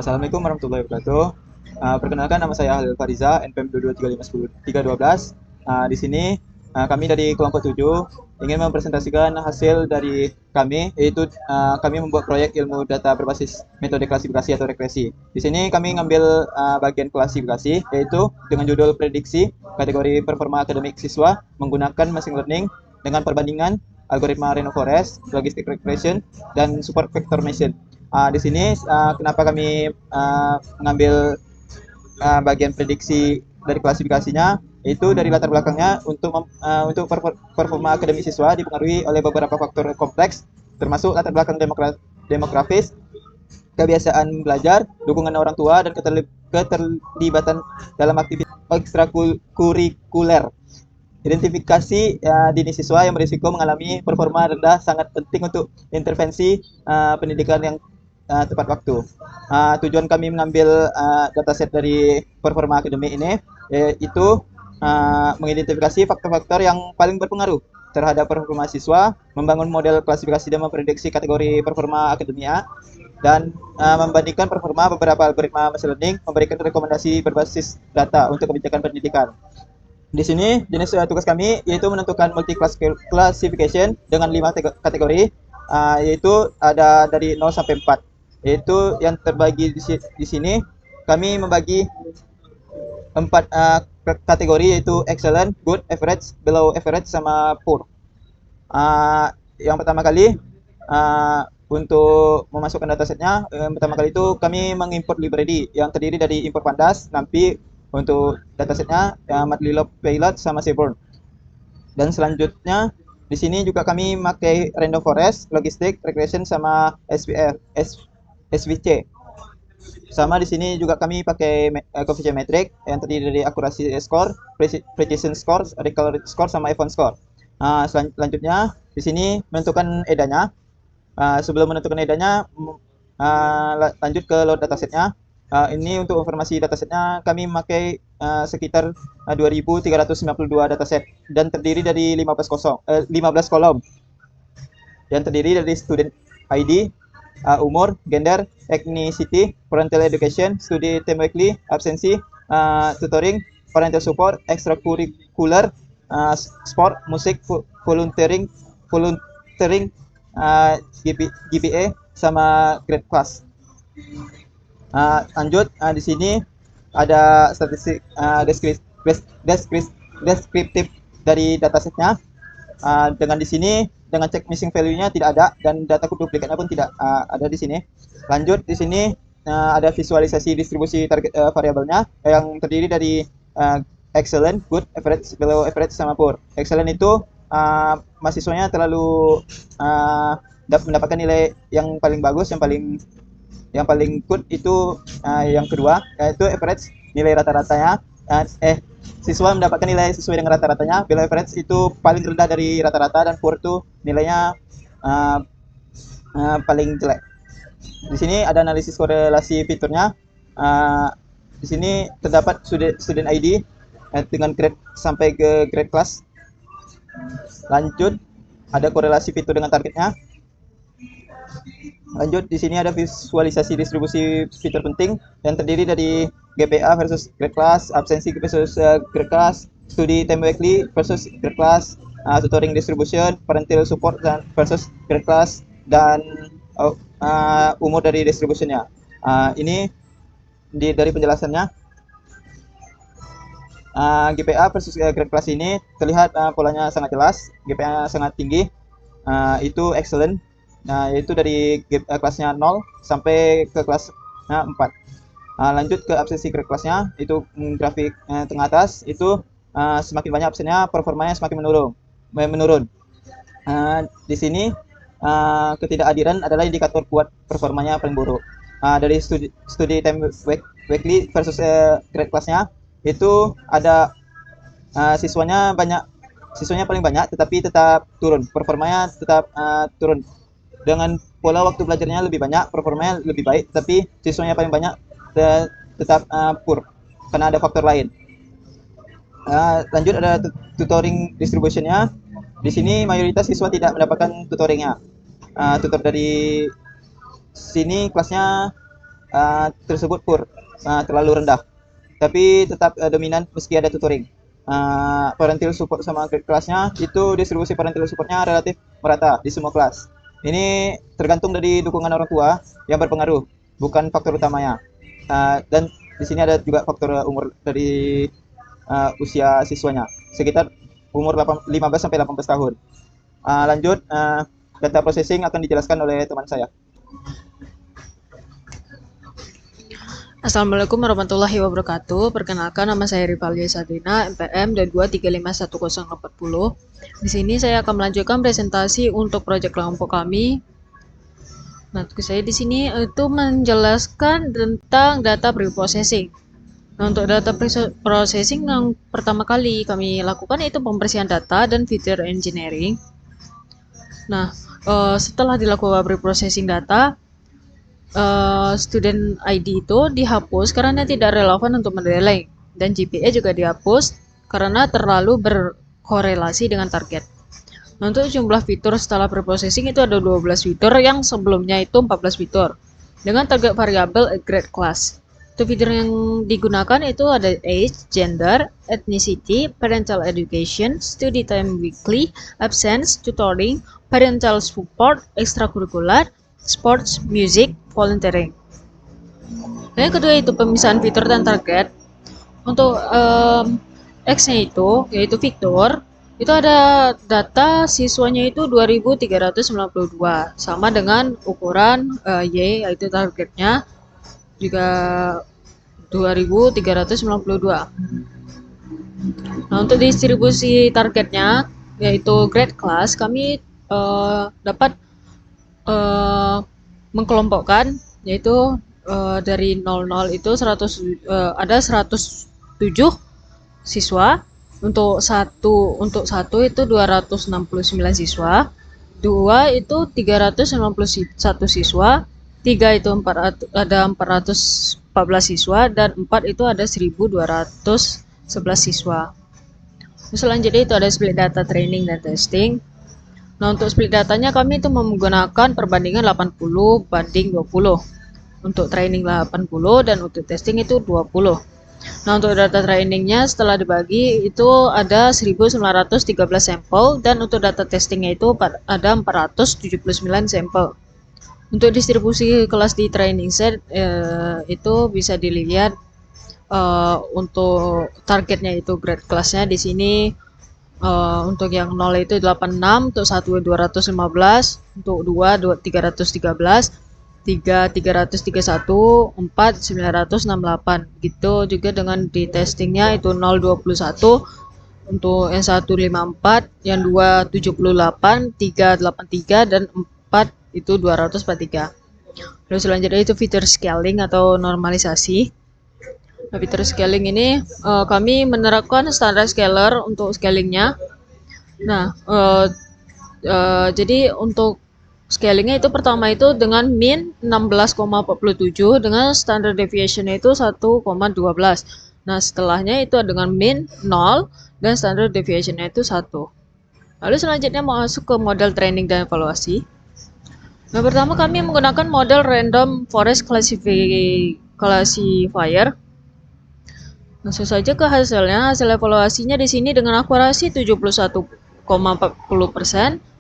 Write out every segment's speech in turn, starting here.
Assalamualaikum warahmatullahi wabarakatuh. Perkenalkan nama saya Halil Fariza, NPM 223510312. Di sini kami dari kelompok 7 ingin mempresentasikan hasil dari kami, yaitu kami membuat proyek ilmu data berbasis metode klasifikasi atau regresi. Di sini kami ngambil bagian klasifikasi, yaitu dengan judul prediksi kategori performa akademik siswa menggunakan machine learning dengan perbandingan algoritma Random Forest, logistic regression, dan support vector machine. Di sini kenapa kami mengambil bagian prediksi dari klasifikasinya, itu dari latar belakangnya untuk performa akademik siswa dipengaruhi oleh beberapa faktor kompleks, termasuk latar belakang demografis, kebiasaan belajar, dukungan orang tua, dan keterlibatan dalam aktivitas ekstrakurikuler. Identifikasi dini siswa yang berisiko mengalami performa rendah sangat penting untuk intervensi pendidikan yang tepat waktu. Tujuan kami mengambil dataset dari performa akademik ini yaitu mengidentifikasi faktor-faktor yang paling berpengaruh terhadap performa siswa, membangun model klasifikasi dan memprediksi kategori performa akademia, dan membandingkan performa beberapa algoritma machine learning, memberikan rekomendasi berbasis data untuk kebijakan pendidikan. Di sini jenis tugas kami yaitu menentukan multi classification dengan 5 kategori, yaitu ada dari 0 sampai 4. Yaitu yang terbagi di sini kami membagi 4 kategori, yaitu excellent, good, average, below average, sama poor. Yang pertama kali untuk memasukkan datasetnya, yang pertama kali itu kami mengimport library yang terdiri dari import pandas, NumPy untuk datasetnya, Matplotlib, sama Seaborn. Dan selanjutnya di sini juga kami pakai Random Forest, Logistic Regression, sama SVC. Sama di sini juga kami pakai coefficient metric yang terdiri dari accuracy score, precision score, recurrent score, sama event score. Selanjutnya di sini menentukan EDA-nya. Sebelum menentukan EDA-nya, lanjut ke load datasetnya. Ini untuk informasi datasetnya kami memakai sekitar 2392 dataset dan terdiri dari 15 kolom yang terdiri dari student ID, umur, gender, ethnicity, parental education, studi time weekly, absensi, tutoring, parental support, extracurricular, sport, musik, volunteering, GPA, sama grade class. Lanjut, di sini ada statistik deskriptif dari datasetnya. Dengan di sini dengan cek missing value-nya tidak ada dan data duplikatnya pun tidak ada di sini. Lanjut, di sini ada visualisasi distribusi target variabelnya yang terdiri dari excellent, good, average, below average, sama poor. Excellent itu mahasiswanya terlalu mendapatkan nilai yang paling bagus, yang paling good itu yang kedua, yaitu average, nilai rata-ratanya. Siswa mendapatkan nilai sesuai dengan rata-ratanya. Below average itu paling rendah dari rata-rata, dan poor itu nilainya paling jelek. Di sini ada analisis korelasi fiturnya. Di sini terdapat student ID dengan grade sampai ke grade class. Lanjut, ada korelasi fitur dengan targetnya. Lanjut, di sini ada visualisasi distribusi fitur penting yang terdiri dari GPA versus grade class, absensi versus grade class, studi time weekly versus grade class, tutoring distribution, parental support versus grade class, dan umur dari distributionnya. Ini dari penjelasannya. GPA versus grade class ini terlihat polanya sangat jelas. GPA sangat tinggi, itu excellent. Yaitu dari kelasnya 0 sampai ke kelas 4. Lanjut ke absensi grade kelasnya, itu grafik tengah atas, itu semakin banyak absennya, performanya semakin menurun. Di sini ketidakhadiran adalah indikator kuat performanya paling buruk. Dari studi time weekly versus grade kelasnya, itu ada siswanya paling banyak tetapi tetap turun, performanya tetap turun. Dengan pola waktu belajarnya lebih banyak, performanya lebih baik, tapi siswanya paling banyak tetap poor karena ada faktor lain. Lanjut, ada tutoring distributionnya. Di sini mayoritas siswa tidak mendapatkan tutoringnya. Tutor dari sini kelasnya tersebut poor, terlalu rendah. Tapi tetap dominan meski ada tutoring. Parental support sama grade kelasnya itu distribusi parental supportnya relatif merata di semua kelas. Ini tergantung dari dukungan orang tua yang berpengaruh, bukan faktor utamanya. Dan di sini ada juga faktor umur dari usia siswanya, sekitar umur 15 sampai 18 tahun. Lanjut, data processing akan dijelaskan oleh teman saya. Assalamualaikum warahmatullahi wabarakatuh. Perkenalkan, nama saya Rivalia Sadrina, MPM 2235140. Di sini saya akan melanjutkan presentasi untuk proyek kelompok kami. Nah, tugas saya di sini itu menjelaskan tentang data preprocessing. Nah, untuk data preprocessing yang pertama kali kami lakukan yaitu pembersihan data dan feature engineering. Nah, setelah dilakukan preprocessing data, student ID itu dihapus karena tidak relevan untuk modeling, dan GPA juga dihapus karena terlalu berkorelasi dengan target. Nah, untuk jumlah fitur setelah preprocessing itu ada 12 fitur yang sebelumnya itu 14 fitur dengan target variabel grade class. Itu fitur yang digunakan itu ada age, gender, ethnicity, parental education, study time weekly, absence, tutoring, parental support, extracurricular, sports, music, volunteering. Dan yang kedua itu pemisahan fitur dan target. Untuk X-nya itu yaitu fitur, itu ada data siswanya itu 2392 sama dengan ukuran Y yaitu targetnya juga 2392. Nah, untuk distribusi targetnya yaitu grade class, kami dapat mengkelompokkan yaitu dari 00 itu 100 ada 107 siswa, untuk satu itu 269 siswa, 2 itu 391 siswa, 3 itu ada 414 siswa, dan 4 itu ada 1211 siswa. Selanjutnya itu ada split data training dan testing. Nah, untuk split datanya kami itu menggunakan perbandingan 80 banding 20. Untuk training 80 dan untuk testing itu 20. Nah, untuk data trainingnya setelah dibagi itu ada 1913 sampel, dan untuk data testingnya itu ada 479 sampel. Untuk distribusi kelas di training set itu bisa dilihat untuk targetnya itu grade kelasnya di sini. Untuk yang 0 itu 86, untuk 1 215, untuk 2 313, 3 331, 4 968. Gitu juga dengan di testingnya itu 021, untuk yang 1 54, yang 2 78, 3 83, dan 4 itu 243. Lalu selanjutnya itu fitur scaling atau normalisasi. Nah, fitur scaling ini kami menerapkan standar scaler untuk scalingnya. Nah, jadi untuk scalingnya itu pertama itu dengan min 16,47 dengan standard deviation-nya itu 1,12. Nah, setelahnya itu dengan min 0 dan standard deviation-nya itu 1. Lalu selanjutnya masuk ke model training dan evaluasi. Nah, pertama kami menggunakan model random forest classifier. Langsung saja ke hasilnya. Hasil evaluasinya di sini dengan akurasi 71,40%,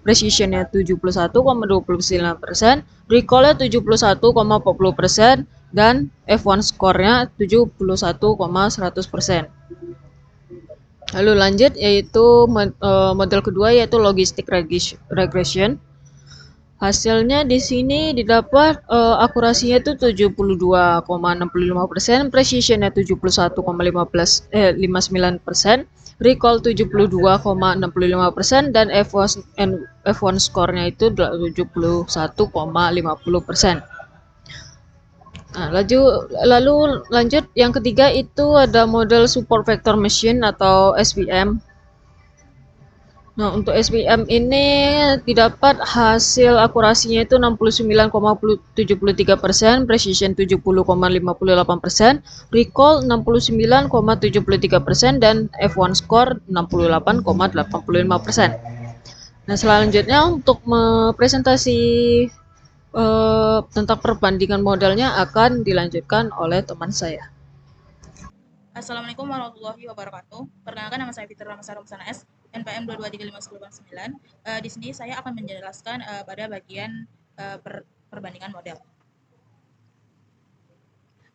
precisionnya 71,29%, recallnya 71,40%, dan F1 score-nya 71,100%. Lalu lanjut yaitu model kedua yaitu logistic regression. Hasilnya di sini didapat akurasinya itu 72,65%, precisionnya 71,59%, recall 72,65%, dan F1 score-nya itu 71,50%. Nah, lalu lanjut yang ketiga itu ada model support vector machine atau SVM. Nah, untuk SVM ini didapat hasil akurasinya itu 69,73%, precision 70,58%, recall 69,73%, dan F1 score 68,85%. Nah, selanjutnya untuk presentasi Tentang perbandingan modelnya akan dilanjutkan oleh teman saya. Assalamualaikum warahmatullahi wabarakatuh. Perkenalkan, nama saya Fitri Ramasari Musana S, NPM 2235189. Di sini saya akan menjelaskan pada bagian perbandingan model.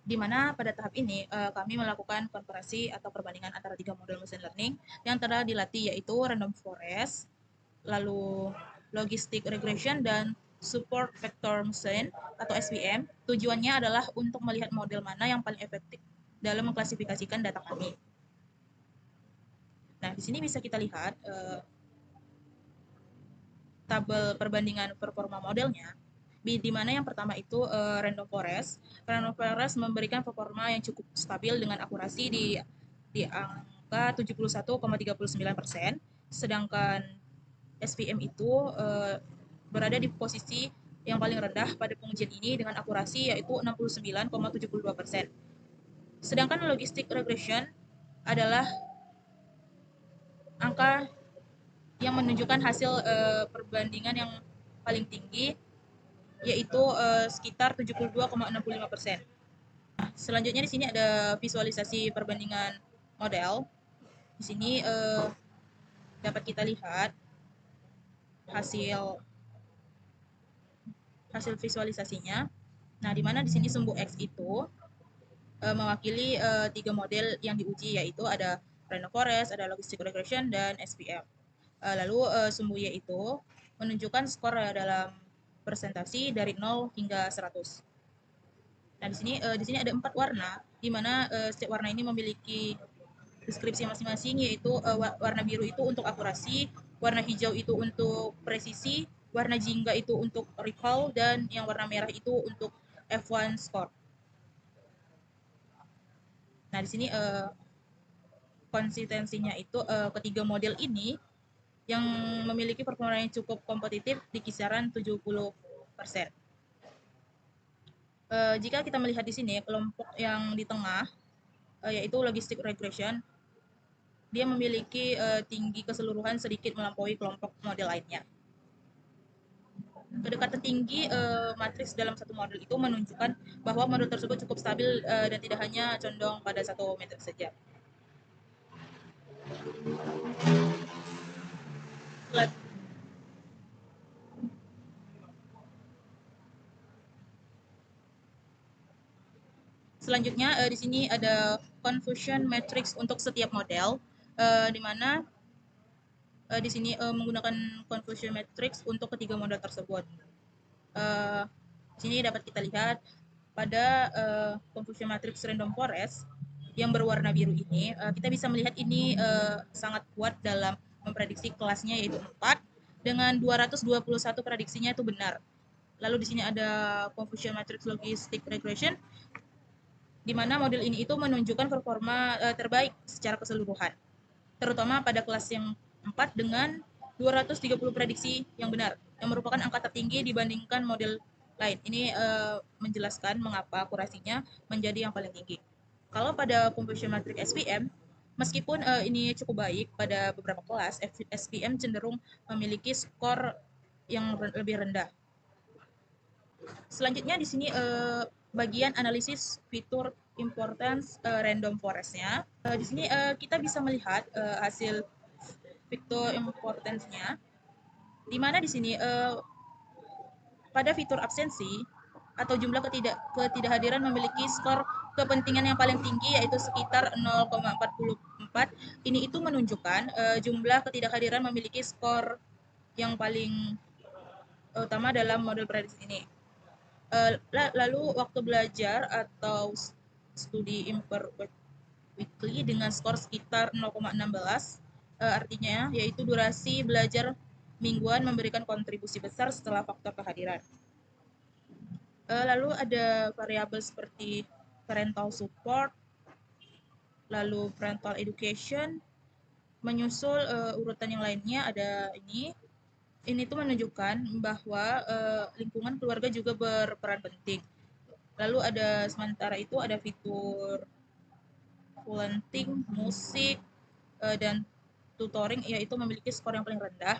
Di mana pada tahap ini kami melakukan komparasi atau perbandingan antara 3 model machine learning yang telah dilatih, yaitu random forest, lalu logistic regression, dan support vector machine atau SVM. Tujuannya adalah untuk melihat model mana yang paling efektif dalam mengklasifikasikan data kami. Nah, di sini bisa kita lihat tabel perbandingan performa modelnya, di mana yang pertama itu random forest. Random forest memberikan performa yang cukup stabil dengan akurasi di angka 71,39%, sedangkan SVM itu berada di posisi yang paling rendah pada pengujian ini dengan akurasi yaitu 69,72%. Sedangkan logistic regression adalah angka yang menunjukkan hasil perbandingan yang paling tinggi, yaitu sekitar 72,65%. Nah, selanjutnya di sini ada visualisasi perbandingan model. Di sini dapat kita lihat hasil visualisasinya. Nah, di mana di sini sumbu X itu mewakili 3 model yang diuji, yaitu ada random forest, ada logistic regression, dan SVM. Lalu sumbu Y itu menunjukkan skor dalam presentasi dari 0 hingga 100. Nah, di sini ada 4 warna, di mana setiap warna ini memiliki deskripsi masing-masing, yaitu warna biru itu untuk akurasi, warna hijau itu untuk presisi, warna jingga itu untuk recall, dan yang warna merah itu untuk F1 score. Nah, di sini konsistensinya itu ketiga model ini yang memiliki performa yang cukup kompetitif di kisaran 70%. Jika kita melihat di sini kelompok yang di tengah, yaitu logistic regression, dia memiliki tinggi keseluruhan sedikit melampaui kelompok model lainnya. Kedekatan tinggi matriks dalam satu model itu menunjukkan bahwa model tersebut cukup stabil dan tidak hanya condong pada satu metode saja. Selanjutnya di sini ada confusion matrix untuk setiap model, di mana di sini menggunakan confusion matrix untuk ketiga model tersebut. Di sini dapat kita lihat pada confusion matrix random forest yang berwarna biru ini, kita bisa melihat ini sangat kuat dalam memprediksi kelasnya, yaitu 4, dengan 221 prediksinya itu benar. Lalu di sini ada confusion matrix logistic regression, di mana model ini itu menunjukkan performa terbaik secara keseluruhan, terutama pada kelas yang 4 dengan 230 prediksi yang benar, yang merupakan angka tertinggi dibandingkan model lain. Ini menjelaskan mengapa akurasinya menjadi yang paling tinggi. Kalau pada confusion matrix SVM, meskipun ini cukup baik pada beberapa kelas, SVM cenderung memiliki skor yang lebih rendah. Selanjutnya di sini bagian analisis fitur importance random forest-nya. Di sini kita bisa melihat hasil fitur importance-nya, di mana di sini pada fitur absensi atau jumlah ketidakhadiran memiliki skor kepentingan yang paling tinggi, yaitu sekitar 0,44. Ini itu menunjukkan jumlah ketidakhadiran memiliki skor yang paling utama dalam model prediksi ini. Lalu waktu belajar atau studi imperfect weekly dengan skor sekitar 0,16, artinya yaitu durasi belajar mingguan memberikan kontribusi besar setelah faktor kehadiran. Lalu ada variabel seperti parental support, lalu parental education, menyusul urutan yang lainnya ada ini. Ini tuh menunjukkan bahwa lingkungan keluarga juga berperan penting. Lalu ada sementara itu ada fitur volunteering, musik, dan tutoring, yaitu memiliki skor yang paling rendah.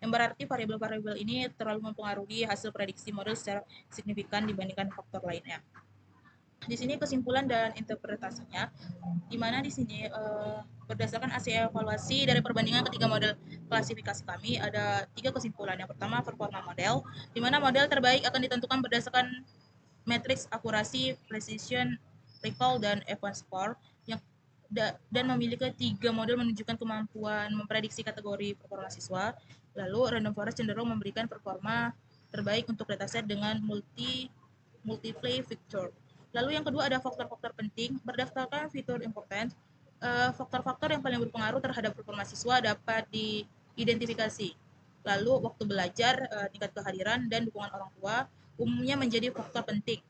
yang berarti variabel-variabel ini terlalu mempengaruhi hasil prediksi model secara signifikan dibandingkan faktor lainnya. Di sini kesimpulan dan interpretasinya, di mana di sini berdasarkan hasil evaluasi dari perbandingan ketiga model klasifikasi kami, ada 3 kesimpulan. Yang pertama, performa model, di mana model terbaik akan ditentukan berdasarkan matriks akurasi, precision, recall, dan F1 score yang dan memiliki 3 model menunjukkan kemampuan memprediksi kategori performa siswa. Lalu Random Forest cenderung memberikan performa terbaik untuk dataset dengan multiply feature. Lalu yang kedua ada faktor-faktor penting. Berdasarkan fitur important, faktor-faktor yang paling berpengaruh terhadap performa siswa dapat diidentifikasi. Lalu waktu belajar, tingkat kehadiran, dan dukungan orang tua umumnya menjadi faktor penting.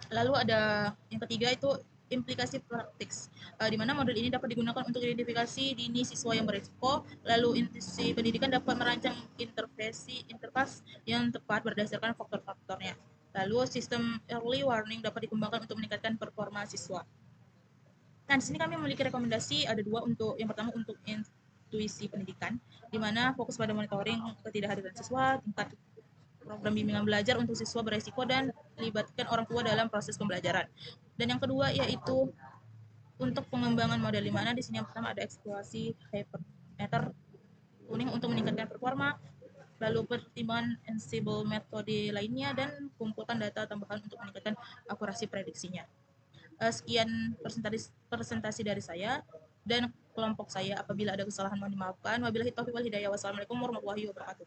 Lalu ada yang ketiga itu implikasi praktis, di mana model ini dapat digunakan untuk identifikasi dini siswa yang berisiko. Lalu institusi pendidikan dapat merancang interface yang tepat berdasarkan faktor-faktornya. Lalu sistem early warning dapat dikembangkan untuk meningkatkan performa siswa. Nah, di sini kami memiliki rekomendasi ada 2 untuk yang pertama untuk intuisi pendidikan, di mana fokus pada monitoring ketidakhadiran siswa, tingkat program bimbingan belajar untuk siswa beresiko dan libatkan orang tua dalam proses pembelajaran. Dan yang kedua yaitu untuk pengembangan model, di mana di sini yang pertama ada eksplorasi hypermeter kuning untuk meningkatkan performa, lalu pertimbangan ensemble metode lainnya, dan kumpulan data tambahan untuk meningkatkan akurasi prediksinya. Sekian presentasi dari saya dan kelompok saya. Apabila ada kesalahan mohon dimaafkan. Wabillahi taufiq wal hidayah. Wassalamualaikum warahmatullahi wabarakatuh.